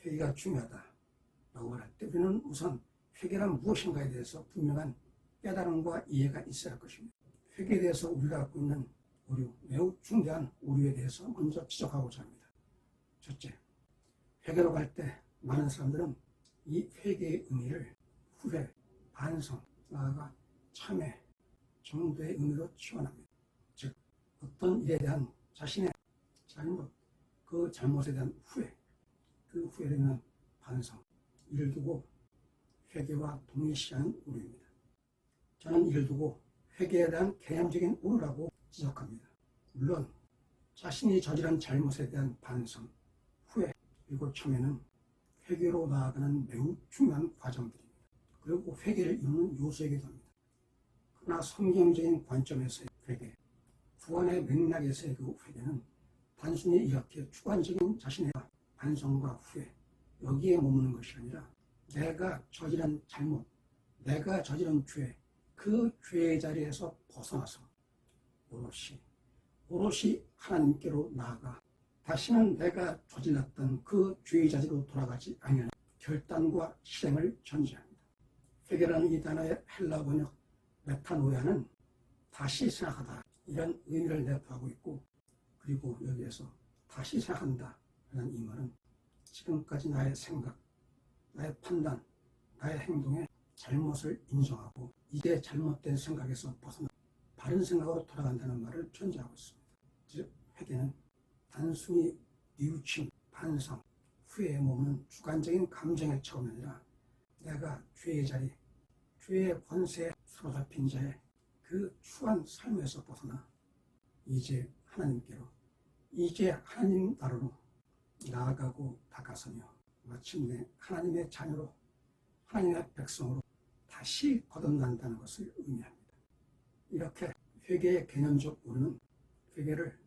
회개가 중요하다라고 말할 때 우리는 우선 회개란 무엇인가에 대해서 분명한 깨달음과 이해가 있어야 할 것입니다. 회개에 대해서 우리가 갖고 있는 오류, 매우 중대한 오류에 대해서 먼저 지적하고자 합니다. 첫째, 회개로 갈 때 많은 사람들은 이 회개의 의미를 후회, 반성, 나아가 참회 정도의 의미로 치환합니다. 즉, 어떤 일에 대한 자신의 잘못, 그 잘못에 대한 후회, 그 후회에 대한 반성, 이를 두고 회개와 동일시하는 오류입니다. 저는 이를 두고 회개에 대한 개념적인 오류라고 지적합니다. 물론 자신이 저지른 잘못에 대한 반성, 후회, 그리고 참회는 회개로 나아가는 매우 중요한 과정들입니다. 그리고 회개를 이루는 요소이기도 합니다. 그러나 성경적인 관점에서의 회개, 구원의 맥락에서의 그 회개는 단순히 이렇게 주관적인 자신의 반성과 후회, 여기에 머무는 것이 아니라 내가 저지른 잘못, 내가 저지른 죄, 그 죄의 자리에서 벗어나서 오롯이 하나님께로 나아가 다시는 내가 저질렀던 그 죄의 자리로 돌아가지 아니하는 결단과 실행을 전제합니다. 회개라는 이 단어의 헬라 번역 메타노야는 다시 생각하다 이런 의미를 내포하고 있고, 그리고 여기에서 다시 생각한다 라는 이 말은 지금까지 나의 생각, 나의 판단, 나의 행동에 잘못을 인정하고 이제 잘못된 생각에서 벗어나 바른 생각으로 돌아간다는 말을 전제하고 있습니다. 즉, 회개는 단순히 뉘우침, 반성, 후회에 머무는 주관적인 감정의 차원이 아니라 내가 죄의 자리, 죄의 권세에 사로잡힌 자의 그 추한 삶에서 벗어나 이제 하나님께로, 이제 하나님 나라로 나아가고 다가서며 마침내 하나님의 자녀로, 하나님의 백성으로 다시 거듭난다는 것을 의미합니다. 이렇게 회개의 개념적 오류는 회개를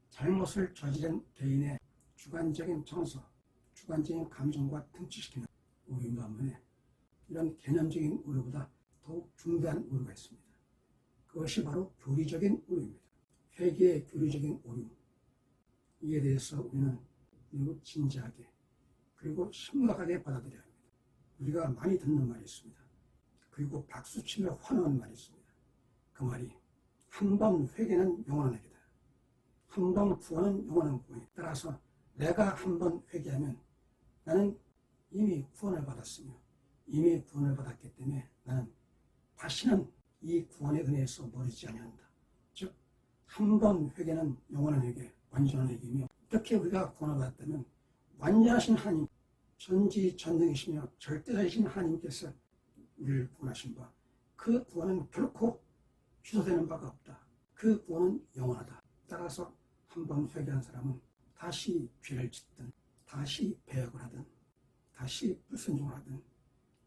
잘못을 저지른 개인의 주관적인 정서, 주관적인 감정과 등치시키는 오류 반면에 이런 개념적인 오류보다 더욱 중대한 오류가 있습니다. 그것이 바로 교리적인 오류입니다. 회개의 교리적인 오류, 이에 대해서 우리는 매우 진지하게 그리고 심각하게 받아들여야 합니다. 우리가 많이 듣는 말이 있습니다. 그리고 박수치며 환호하는 말이 있습니다. 그 말이 한 번 회개는 영원한 회개다. 한 번 구원은 영원한 구원이다. 따라서 내가 한 번 회개하면 나는 이미 구원을 받았으며 이미 구원을 받았기 때문에 나는 다시는 이 구원의 은혜에서 멀어지지 아니한다. 즉, 한 번 회개는 영원한 회개, 완전한 회개이며, 이렇게 우리가 구원을 받았다면 완전하신 하나님, 전지전능이시며 절대자이신 하나님께서 우리를 구원하신 바, 그 구원은 결코 취소되는 바가 없다. 그 구원은 영원하다. 따라서 한 번 회개한 사람은 다시 죄를 짓든 다시 배역을 하든 다시 불순종을 하든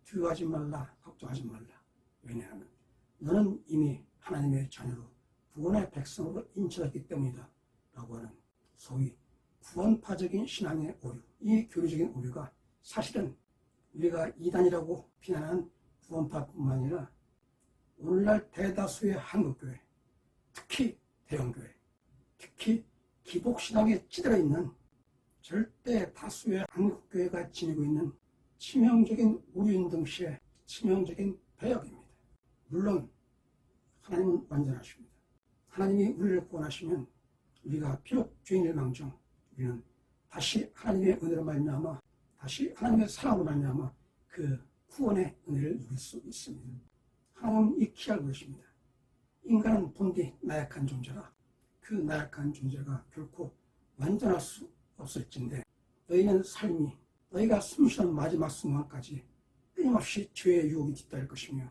두려워하지 말라, 걱정하지 말라. 왜냐하면 너는 이미 하나님의 자녀로 구원의 백성으로 인쳐졌기 때문이다 라고 하는 소위 구원파적인 신앙의 오류, 이 교리적인 오류가 사실은 우리가 이단이라고 비난하는 구원파뿐만 아니라 오늘날 대다수의 한국교회, 특히 대형교회, 특히 기복신앙에 찌들어 있는 절대 다수의 한국교회가 지니고 있는 치명적인 오류인 동시에 치명적인 배역입니다. 물론 하나님은 완전하십니다. 하나님이 우리를 구원하시면 우리가 비록 죄인일망정 우리는 다시 하나님의 은혜로 말미암아, 다시 하나님의 사랑으로 말미암아 그 구원의 은혜를 누릴 수 있습니다. 하나님은 익히 알고 계십니다. 인간은 본디 나약한 존재라. 그 나약한 존재가 결코 완전할 수 없을진데 너희는 삶이, 너희가 숨쉬는 마지막 순간까지 끊임없이 죄의 유혹이 뒤따를 것이며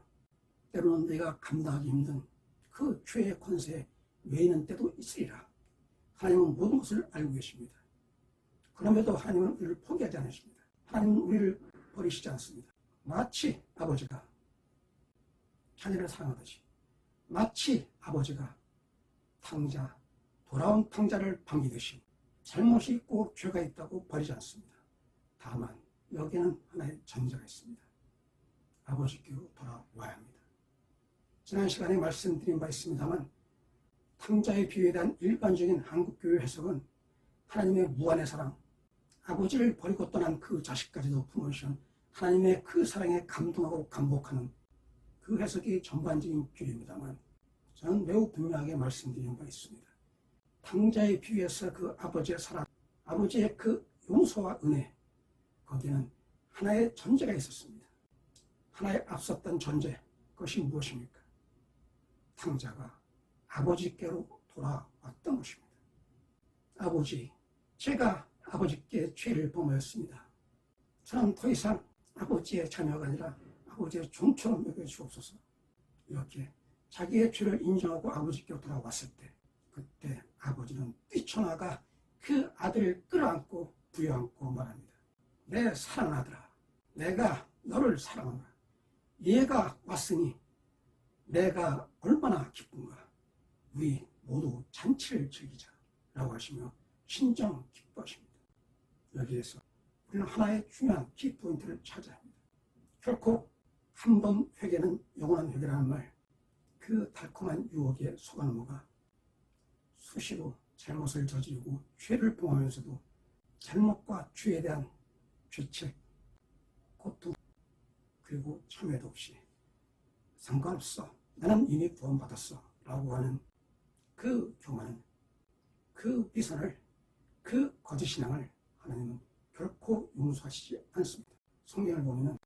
때로는 너희가 감당하기 힘든 그 죄의 권세에 매이는 때도 있으리라. 하나님은 모든 것을 알고 계십니다. 그럼에도 하나님은 우리를 포기하지 않으십니다. 하나님은 우리를 버리시지 않습니다. 마치 아버지가 자녀를 사랑하듯이, 마치 아버지가 돌아온 탕자를 반기듯이 잘못이 있고 죄가 있다고 버리지 않습니다. 다만 여기에는 하나의 전제가 있습니다. 아버지께로 돌아와야 합니다. 지난 시간에 말씀드린 바 있습니다만 탕자의 비유에 대한 일반적인 한국교회 해석은 하나님의 무한의 사랑, 아버지를 버리고 떠난 그 자식까지도 품으신 하나님의 그 사랑에 감동하고 감복하는 그 해석이 전반적인 비유입니다만, 저는 매우 분명하게 말씀드린 바 있습니다. 탕자의 비유에서 그 아버지의 사랑, 아버지의 그 용서와 은혜, 거기에는 하나의 전제가 있었습니다. 하나의 앞섰던 전제, 그것이 무엇입니까? 탕자가 아버지께로 돌아왔던 것입니다. 아버지, 제가 아버지께 죄를 범하였습니다. 저는 더 이상 아버지의 자녀가 아니라 아버지의 종처럼 여겨주옵소서. 이렇게 자기의 죄를 인정하고 아버지께로 돌아왔을 때, 그때 아버지는 뛰쳐나가 그 아들을 끌어안고 부여안고 말합니다. 내 사랑하는 아들아, 내가 너를 사랑하노라. 얘가 왔으니 내가 얼마나 기쁜가. 우리 모두 잔치를 즐기자 라고 하시며 신정 기뻐하십니다. 여기에서 우리는 하나의 중요한 키포인트를 찾아야 합니다. 결코 한 번 회개는 영원한 회개라는 말, 그 달콤한 유혹에 속아넘어가 수시로 잘못을 저지르고 죄를 범하면서도 잘못과 죄에 대한 죄책, 고통, 그리고 참회도 없이 상관없어, 나는 이미 구원받았어 라고 하는 그 교만은, 그 비선을, 그 거짓신앙을 하나님은 결코 용서하시지 않습니다. 성경을 보면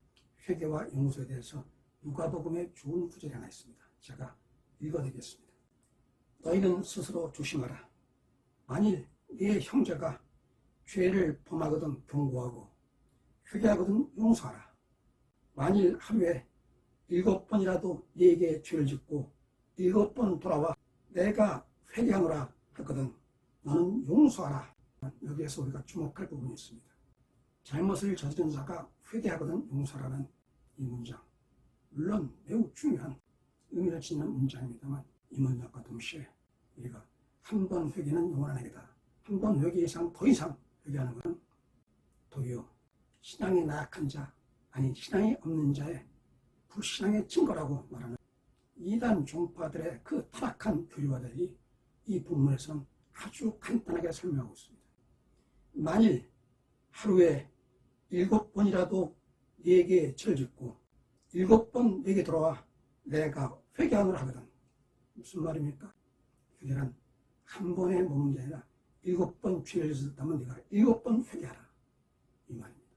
회개와 용서에 대해서 누가복음에 좋은 구절이 하나 있습니다. 제가 읽어드리겠습니다. 너희는 스스로 조심하라. 만일 네 형제가 죄를 범하거든 경고하고 회개하거든 용서하라. 만일 하루에 7번이라도 네게 죄를 짓고 7번 돌아와 내가 회개하노라 하거든 너는 용서하라. 여기에서 우리가 주목할 부분이 있습니다. 잘못을 저지른 자가 회개하거든 용서라는 이 문장, 물론 매우 중요한 의미를 지니는 문장입니다만, 이 문장과 동시에 우리가 한 번 회개는 영원한 회개다, 한 번 회개 이상 더 이상 회개하는 것은 도리어 신앙이 나약한 자, 아니 신앙이 없는 자의 불신앙의 증거라고 말하는 이단 종파들의 그 타락한 교리와들이 이 본문에서는 아주 간단하게 설명하고 있습니다. 만일 하루에 7번이라도 네게 죄를 짓고 7번 네게 돌아와 내가 회개하노라 하거든. 무슨 말입니까? 회개란 한 번에 머무는 게 아니라 7번 죄를 짓었다면 네가 7번 회개하라, 이 말입니다.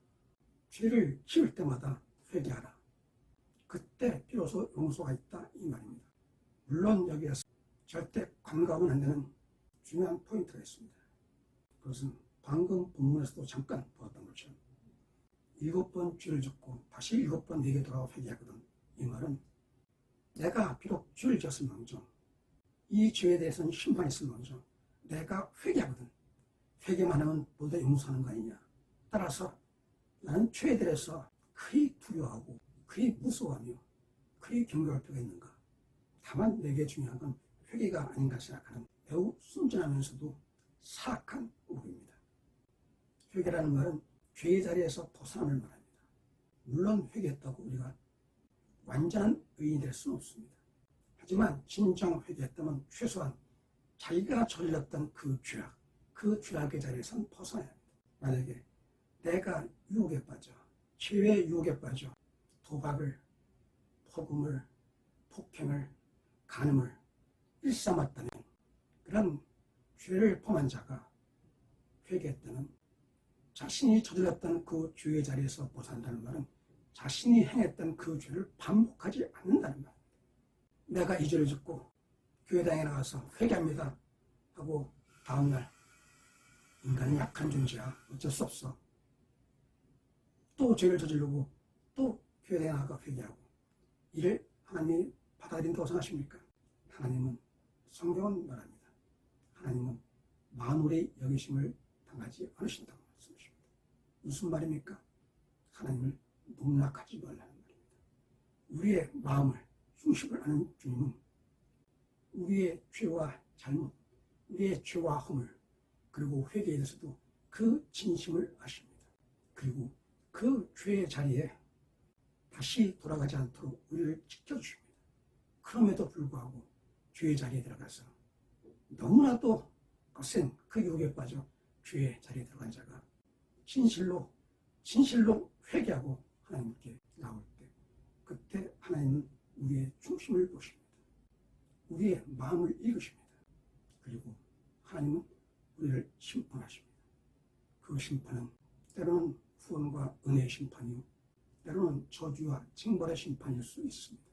죄를 지을 때마다 회개하라. 그때 비로소 용서가 있다, 이 말입니다. 물론 여기에서 절대 간과하면 안 되는 중요한 포인트가 있습니다. 그것은 방금 본문에서도 잠깐 보았던 것처럼 7번 죄를 짓고 다시 7번 네게 돌아와 회개하거든, 이 말은 내가 비록 죄를 지었을망정, 이 죄에 대해서는 심판이 있을망정 내가 회개하거든, 회개만 하면 모두 용서하는 거 아니냐. 따라서 나는 죄에 대해서 그리 두려워하고 그리 무서워하며 그리 경계할 필요가 있는가. 다만 내게 중요한 건 회개가 아닌가 생각하는 매우 순진하면서도 사악한 오해입니다. 회개라는 말은 죄의 자리에서 벗어남을 말합니다. 물론 회개했다고 우리가 완전한 의인이 될 수는 없습니다. 하지만 진정 회개했다면 최소한 자기가 저질렀던 그 죄악, 그 죄악의 자리에서는 벗어나야 합니다. 만약에 내가 유혹에 빠져, 죄의 유혹에 빠져 도박을, 폭음을, 폭행을, 간음을 일삼았다면 그런 죄를 범한 자가 회개했다는, 자신이 저질렀던 그 죄의 자리에서 벗어난다는 말은 자신이 행했던 그 죄를 반복하지 않는다는 말입니다. 내가 이 죄를 짓고 교회당에 나가서 회개합니다 하고 다음날 인간은 약한 존재야, 어쩔 수 없어, 또 죄를 저지르고 또 교회당에 나가 회개하고, 이를 하나님이 받아들인다고 생각하십니까? 하나님은, 성경은 말합니다. 하나님은 만물의 여기심을 당하지 않으신다고 말씀하십니다. 무슨 말입니까? 하나님을 농락하지 말라는 말입니다. 우리의 마음을, 중심을 아는 주님은 우리의 죄와 잘못, 우리의 죄와 허물, 그리고 회개에 대해서도 그 진심을 아십니다. 그리고 그 죄의 자리에 다시 돌아가지 않도록 우리를 지켜주십니다. 그럼에도 불구하고 죄의 자리에 들어가서 너무나도 거센 그 유혹에 빠져 죄의 자리에 들어간 자가 진실로 회개하고 하나님께 나올 때, 그때 하나님은 우리의 중심을 보십니다. 우리의 마음을 읽으십니다. 그리고 하나님은 우리를 심판하십니다. 그 심판은 때로는 구원과 은혜의 심판이요, 때로는 저주와 징벌의 심판일 수 있습니다.